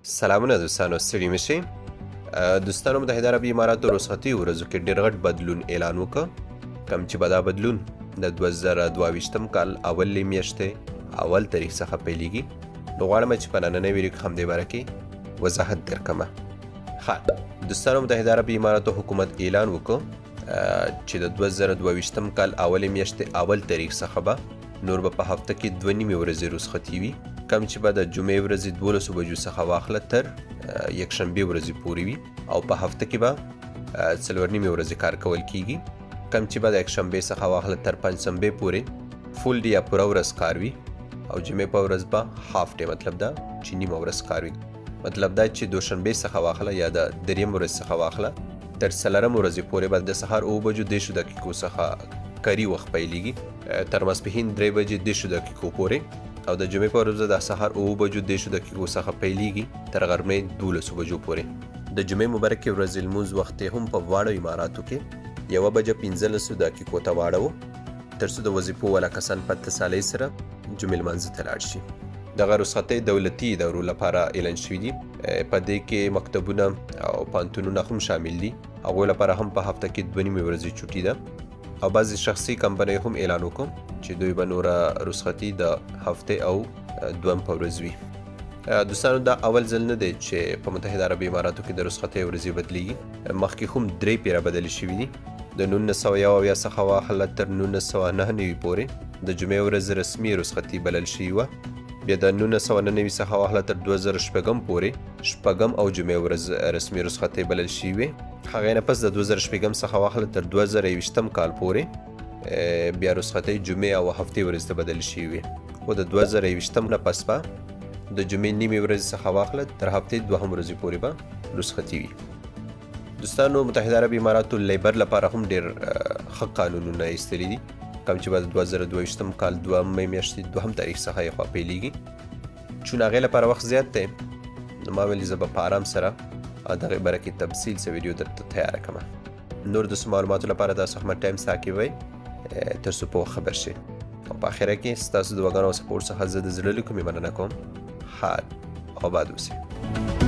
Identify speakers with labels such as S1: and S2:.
S1: سلامونه دوستانو، ستړي مشئ. دوستانو متحده عربي اماراتو رخصتي ورځو کې ډېر غټ بدلون اعلان وکړ. کوم چې به دا بدلون د 2022 کال اولې میاشتې اول تاریخ څخه پیلېږي. نو غواړم چې په نننۍ ویډیو کې همدې باره کې وضاحت درکړم. دوستانو متحده عربي اماراتو حکومت اعلان وکړ چې د 2022 کال اولې میاشتې اول تاریخ څخه به نور به په هفته کې 2 نیمې ورځې رخصتي وي، کم چې به د جمعې ورځې 12 بجو څخه واخله تر یکشنبې ورځې پورې وي، او په هفته کې به 4 نیمې ورځې کار کول کیږي، کم چې به د یکشنبې څخه واخله تر پنجشنبې پورې فول ډے یا پوره ورځ کار وي، او جمعې په ورځ به هاف ډے مطلب دا چې نیمه ورځ کار وي. مطلب دا چې دوشنبې څخه واخله یا د دریم ورځ څخه واخله تر څلورم ورځې پورې به د سهار 9 بجو 10 دقیقو څخه کاري وخت پیلېږي تر ماسپښین 3 بجې 10 دقیقو پورې، او د جمعې په ورځ د سهار 9 بجو 10 دقیقو څخه پیلېږي تر غرمې 12 بجو پورې. د جمعې مبارکې ورځې لمونځ وخت هم په واړو اماراتو کې 1 بجه 15 دقیقو ته واړو، تر څو د وظیفو والا کسان په اتصالۍ سره جمعې لمانځه ته لاړ شي. دغه رخصتۍ دولتي ادارو لپاره اعلان شوي دي. په دې کې مکتبونه او پوهنتونونه هم شامل دي. هغوی لپاره هم په هفته کې 2 نیمې ورځې چوټي ده، او بعضې شخصي کمپنۍ هم اعلان وکړ چې دوی به نوره رخصتي د هفتې او دویم په ورځ وي. دوستانو دا اول ځل نه دی چې په متحده عربي اماراتو کې د رخصتۍ ورځې بدلیږي. مخکې هم 3 پیره بدلې شوي دي. د 1901 څخه واخله تر 1999 پورې د جمعې ورځ رسمي رخصتي بلل شوې وه. بیا د 1999 څخه واخله تر 2006 پورې شپږم او جمعې ورځ رسمي رخصتۍ بلل شوې وې. هغې نه پس د 2006 څخه واخله تر 2021 کال پورې بیا رخصتۍ جمعې او هفتې ورځ ته بدل شوې وې، خو د 2021 نه پس به د جمعې نیمې ورځ څخه واخله تر هفتې 2 ورځې پورې به رخصتي وي. دوستانو متحده عربي اماراتو لیبر لپاره هم ډېر ښه قانونونه ایستلي دي، کوم چې به د 2022 کال 2 میاشتې 2 تاریخ څخه یې خوا پیلېږي. چون هغې لپاره وخت زیات دی، نو ما ویل زه به په آرام سره دغې باره کې تفصیل څه ویډیو درته تیاره کړم. نور د معلوماتو لپاره تاسو خپل ټایم تعقیبوئ تر څو په خبر شئ، او په آخره کې ستاسو د دعاګانو او سپورټ څخه زه د زړه له کومې مننه کوم. حال آباد اوسئ.